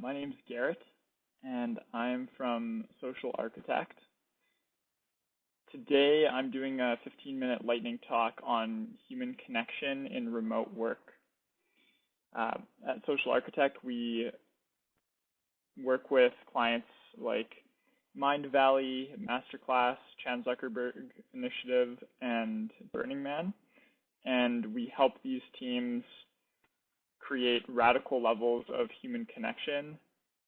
My name's Garrett, and I'm from Social Architect. Today, I'm doing a 15-minute lightning talk on human connection in remote work. At Social Architect, we work with clients like Mindvalley, Masterclass, Zuckerberg Initiative, and Burning Man, and we help these teams create radical levels of human connection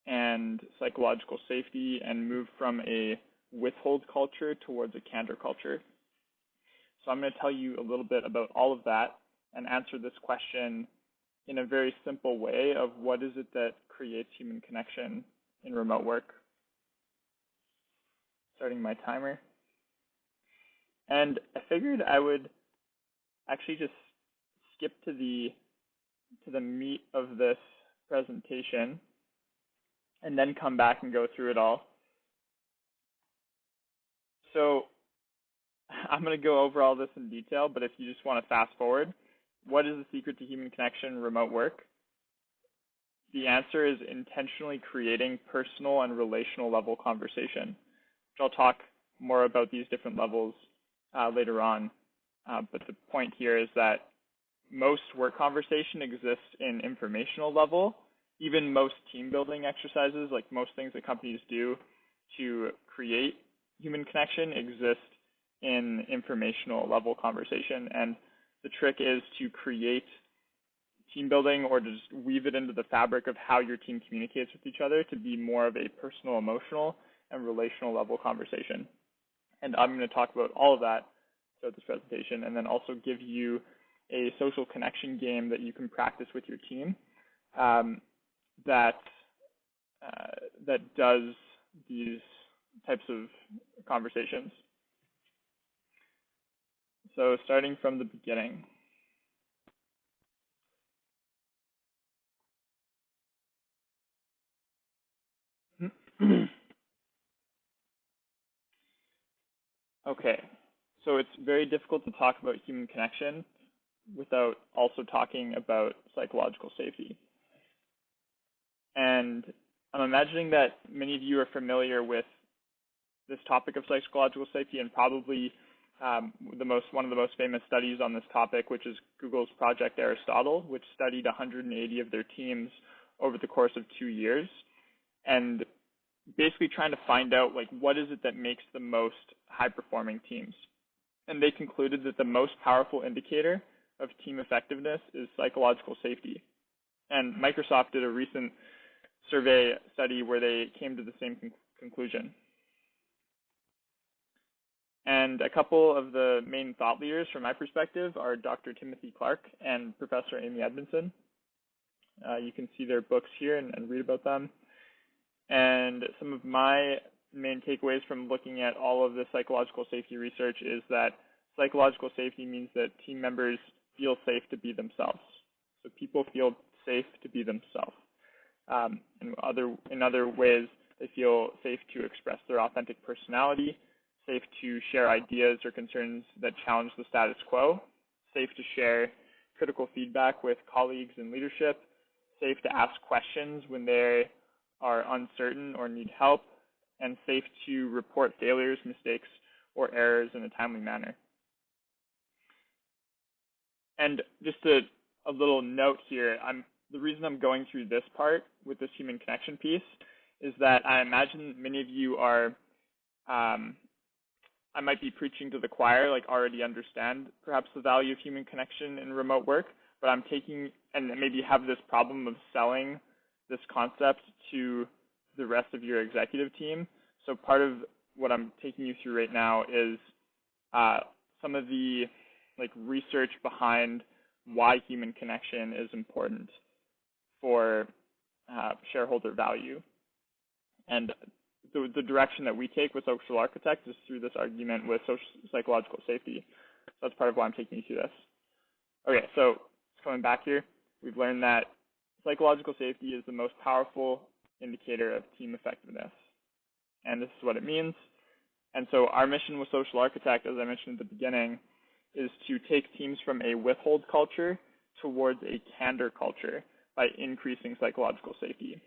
and psychological safety and move from a withhold culture towards a candor culture. So I'm going to tell you a little bit about all of that and answer this question in a very simple way of what is it that creates human connection in remote work. Starting my timer. And I figured I would actually just skip to the meat of this presentation and then come back and go through it all. So I'm going to go over all this in detail, but if you just want to fast forward, what is the secret to human connection in remote work? The answer is intentionally creating personal and relational level conversation, which I'll talk more about these different levels later on. But the point here is that most work conversation exists in informational level. Even most team building exercises, like most things that companies do to create human connection, exist in informational level conversation. And the trick is to create team building or to just weave it into the fabric of how your team communicates with each other to be more of a personal, emotional, and relational level conversation. And I'm going to talk about all of that throughout this presentation and then also give you a social connection game that you can practice with your team that does these types of conversations. So starting from the beginning. Okay, so it's very difficult to talk about human connection without also talking about psychological safety. And I'm imagining that many of you are familiar with this topic of psychological safety and probably one of the most famous studies on this topic, which is Google's Project Aristotle, which studied 180 of their teams over the course of 2 years, and basically trying to find out what is it that makes the most high-performing teams. And they concluded that the most powerful indicator of team effectiveness is psychological safety. And Microsoft did a recent survey study where they came to the same conclusion. And a couple of the main thought leaders from my perspective are Dr. Timothy Clark and Professor Amy Edmondson. You can see their books here and read about them. And some of my main takeaways from looking at all of the psychological safety research is that psychological safety means that team members feel safe to be themselves. So people feel safe to be themselves. In other ways, they feel safe to express their authentic personality, safe to share ideas or concerns that challenge the status quo, safe to share critical feedback with colleagues and leadership, safe to ask questions when they are uncertain or need help, and safe to report failures, mistakes, or errors in a timely manner. And just a little note here, the reason I'm going through this part with this human connection piece is that I imagine many of you are, I might be preaching to the choir, already understand perhaps the value of human connection in remote work, but I'm taking, and maybe have this problem of selling this concept to the rest of your executive team. So part of what I'm taking you through right now is some of the research behind why human connection is important for shareholder value. And the direction that we take with Social Architect is through this argument with psychological safety. So that's part of why I'm taking you through this. Okay, so coming back here, we've learned that psychological safety is the most powerful indicator of team effectiveness. And this is what it means. And so our mission with Social Architect, as I mentioned at the beginning, is to take teams from a withhold culture towards a candor culture by increasing psychological safety.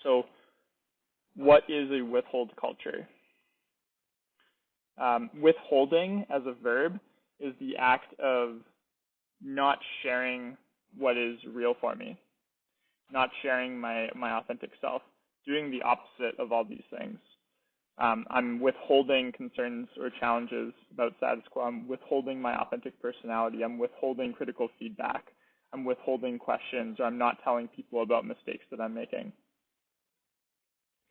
So what is a withhold culture? Withholding as a verb is the act of not sharing what is real for me, not sharing my authentic self, doing the opposite of all these things. I'm withholding concerns or challenges about status quo. I'm withholding my authentic personality. I'm withholding critical feedback. I'm withholding questions, or I'm not telling people about mistakes that I'm making.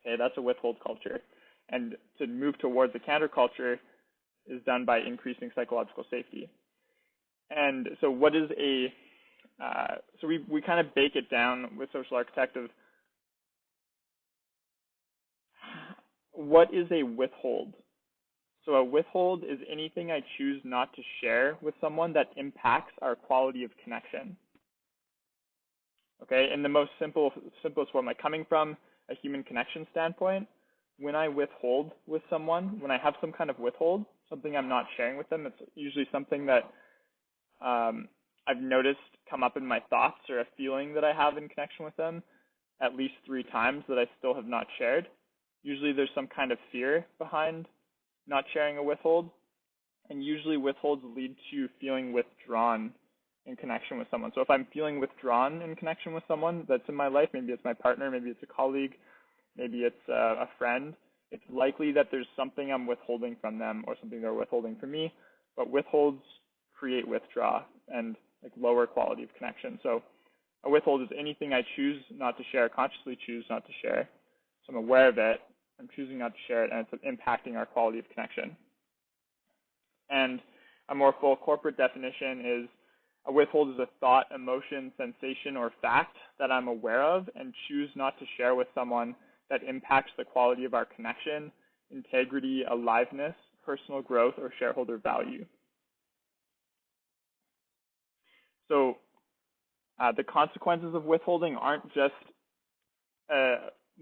Okay, that's a withhold culture. And to move towards a candor culture is done by increasing psychological safety. And so what is so we kind of bake it down with Social Architect of what is a withhold. So a withhold is anything I choose not to share with someone that impacts our quality of connection. Okay, in the most simplest form, like coming from a human connection standpoint, when I withhold with someone, when I have some kind of withhold, something I'm not sharing with them, it's usually something that I've noticed come up in my thoughts or a feeling that I have in connection with them at least 3 times that I still have not shared. Usually there's some kind of fear behind not sharing a withhold, and usually withholds lead to feeling withdrawn in connection with someone. So if I'm feeling withdrawn in connection with someone that's in my life, maybe it's my partner, maybe it's a colleague, maybe it's a friend, it's likely that there's something I'm withholding from them or something they're withholding from me. But withholds create withdraw and like lower quality of connection. So a withhold is anything I choose not to share, consciously choose not to share. So I'm aware of it, I'm choosing not to share it, and it's impacting our quality of connection. And a more full corporate definition is a withhold is a thought, emotion, sensation, or fact that I'm aware of and choose not to share with someone that impacts the quality of our connection, integrity, aliveness, personal growth, or shareholder value. So the consequences of withholding aren't just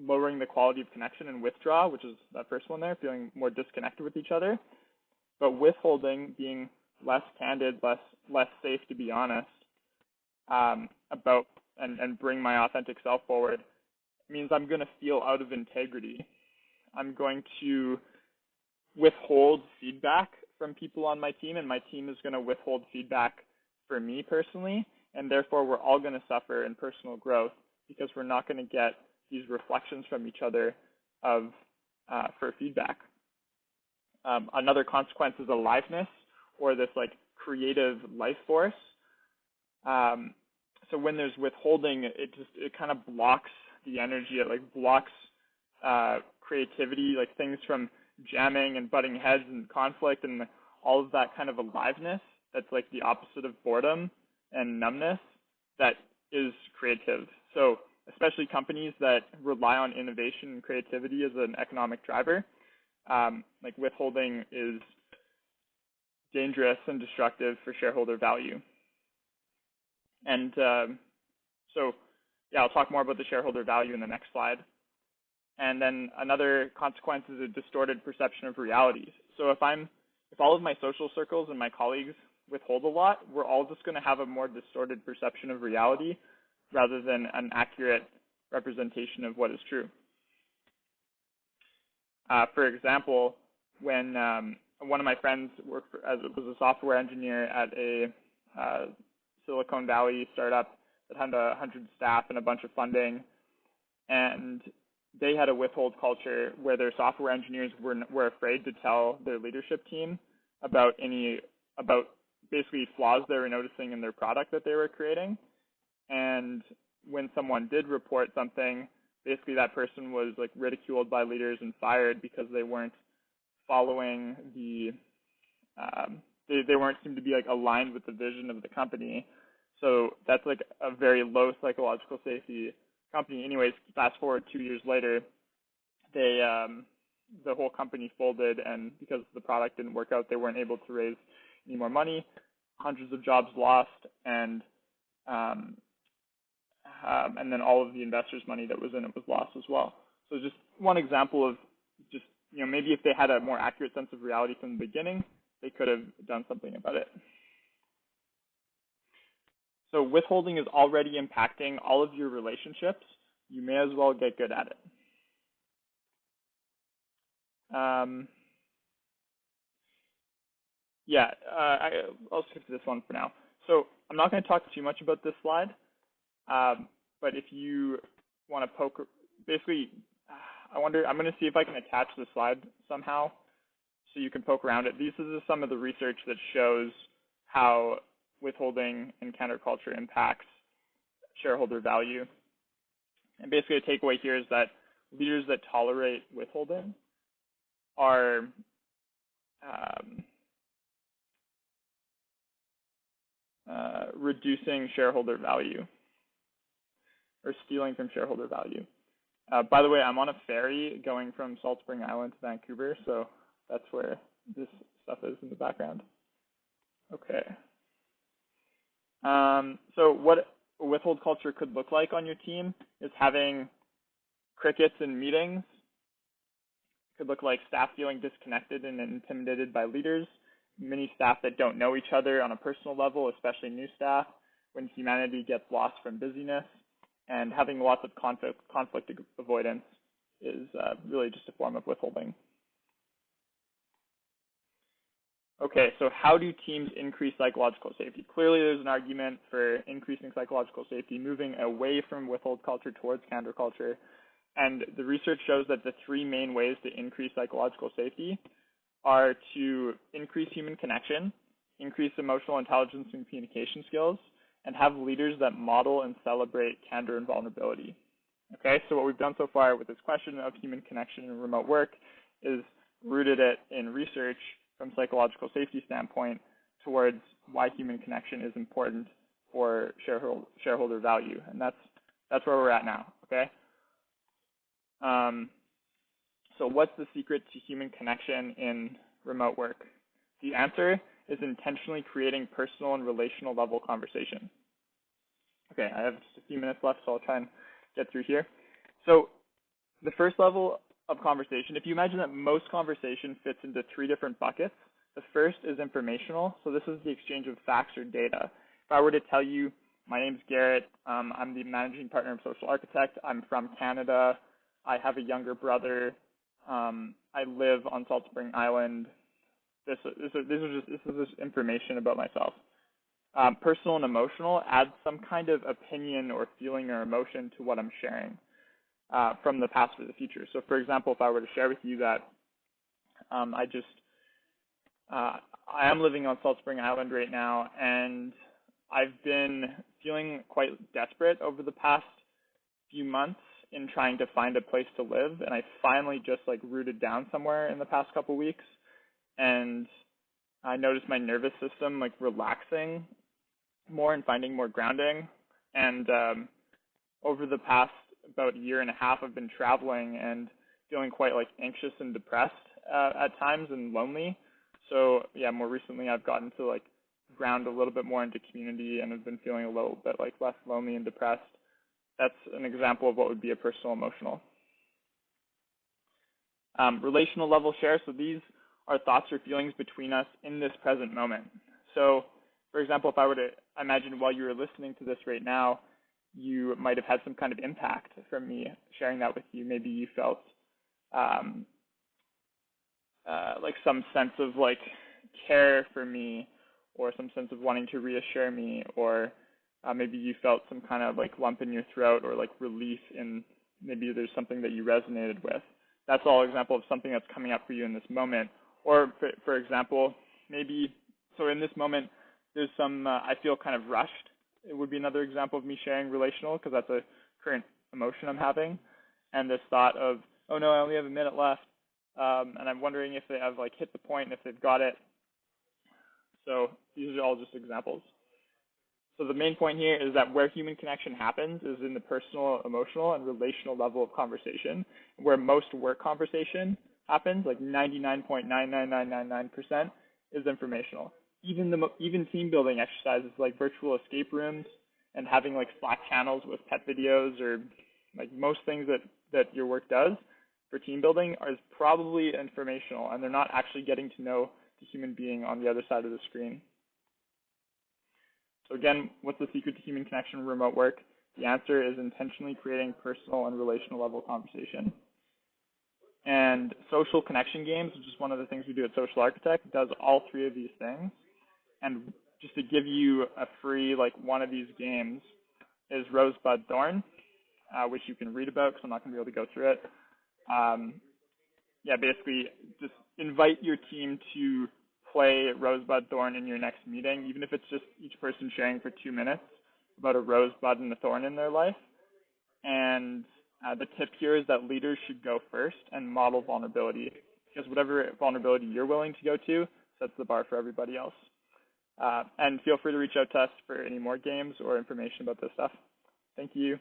lowering the quality of connection and withdraw, which is that first one there, feeling more disconnected with each other, but withholding, being less candid, less safe to be honest about and bring my authentic self forward, means I'm going to feel out of integrity. I'm going to withhold feedback from people on my team, and my team is going to withhold feedback for me personally, and therefore we're all going to suffer in personal growth because we're not going to get these reflections from each other for feedback. Another consequence is aliveness, or this like creative life force. So when there's withholding, it kind of blocks the energy. It like blocks creativity, like things from jamming and butting heads and conflict and all of that kind of aliveness. That's like the opposite of boredom and numbness. That is creative. So especially companies that rely on innovation and creativity as an economic driver, like withholding is dangerous and destructive for shareholder value. And so, yeah, I'll talk more about the shareholder value in the next slide. And then another consequence is a distorted perception of realities. So if all of my social circles and my colleagues withhold a lot, we're all just going to have a more distorted perception of reality rather than an accurate representation of what is true. For example, when one of my friends was a software engineer at a Silicon Valley startup that had 100 staff and a bunch of funding, and they had a withhold culture where their software engineers were afraid to tell their leadership team about basically flaws they were noticing in their product that they were creating. And when someone did report something, basically that person was like ridiculed by leaders and fired because they weren't following they weren't seemed to be like aligned with the vision of the company. So that's like a very low psychological safety company. Anyways, fast forward 2 years later, the whole company folded, and because the product didn't work out, they weren't able to raise any more money. Hundreds of jobs lost, and then all of the investors' money that was in it was lost as well. So just one example of just, maybe if they had a more accurate sense of reality from the beginning, they could have done something about it. So withholding is already impacting all of your relationships, you may as well get good at it. I'll skip to this one for now. So I'm not going to talk too much about this slide, but if you want to poke, basically, I'm going to see if I can attach the slide somehow so you can poke around it. This is some of the research that shows how withholding and candor culture impacts shareholder value. And basically, the takeaway here is that leaders that tolerate withholding are reducing shareholder value or stealing from shareholder value. By the way, I'm on a ferry going from Salt Spring Island to Vancouver, so that's where this stuff is in the background. Okay. So what a withhold culture could look like on your team is having crickets in meetings. It could look like staff feeling disconnected and intimidated by leaders, many staff that don't know each other on a personal level, especially new staff, when humanity gets lost from busyness, and having lots of conflict avoidance is really just a form of withholding. Okay, so how do teams increase psychological safety? Clearly, there's an argument for increasing psychological safety, moving away from withhold culture towards candor culture. And the research shows that the three main ways to increase psychological safety are to increase human connection, increase emotional intelligence and communication skills, and have leaders that model and celebrate candor and vulnerability. Okay, so what we've done so far with this question of human connection and remote work is rooted it in research from psychological safety standpoint towards why human connection is important for shareholder value, and that's where we're at now. Okay. So what's the secret to human connection in remote work? The answer is intentionally creating personal and relational level conversation. Okay, I have just a few minutes left, so I'll try and get through here. So the first level of conversation, if you imagine that most conversation fits into three different buckets, the first is informational. So this is the exchange of facts or data. If I were to tell you, my name's Garrett, I'm the managing partner of Social Architect, I'm from Canada, I have a younger brother, I live on Salt Spring Island. This is just information about myself. Personal and emotional adds some kind of opinion or feeling or emotion to what I'm sharing from the past or the future. So, for example, if I were to share with you that I am living on Salt Spring Island right now, and I've been feeling quite desperate over the past few months in trying to find a place to live, and I finally just rooted down somewhere in the past couple weeks, and I noticed my nervous system relaxing more and finding more grounding. And over the past about a year and a half, I've been traveling and feeling quite anxious and depressed at times and lonely. So yeah, more recently I've gotten to ground a little bit more into community and have been feeling a little bit less lonely and depressed. That's an example of what would be a personal emotional. Relational level share, so these are thoughts or feelings between us in this present moment. So for example, if I were to imagine while you were listening to this right now, you might have had some kind of impact from me sharing that with you. Maybe you felt some sense of care for me, or some sense of wanting to reassure me, or maybe you felt some kind of lump in your throat, or relief in maybe there's something that you resonated with. That's all example of something that's coming up for you in this moment. Or for example, maybe, so in this moment, there's some, I feel kind of rushed. It would be another example of me sharing relational, because that's a current emotion I'm having. And this thought of, oh no, I only have a minute left. And I'm wondering if they have hit the point and if they've got it. So these are all just examples. So the main point here is that where human connection happens is in the personal, emotional, and relational level of conversation. Where most work conversation happens, 99.99999%, is informational. Even team building exercises like virtual escape rooms and having Slack channels with pet videos, or most things that your work does for team building is probably informational, and they're not actually getting to know the human being on the other side of the screen. So again, what's the secret to human connection in remote work? The answer is intentionally creating personal and relational level conversation. And social connection games, which is one of the things we do at Social Architect, does all three of these things. And just to give you a free, one of these games is Rosebud Thorn, which you can read about because I'm not going to be able to go through it. Basically just invite your team to play Rosebud Thorn in your next meeting, even if it's just each person sharing for 2 minutes about a rosebud and a thorn in their life. And the tip here is that leaders should go first and model vulnerability, because whatever vulnerability you're willing to go to sets the bar for everybody else. And feel free to reach out to us for any more games or information about this stuff. Thank you.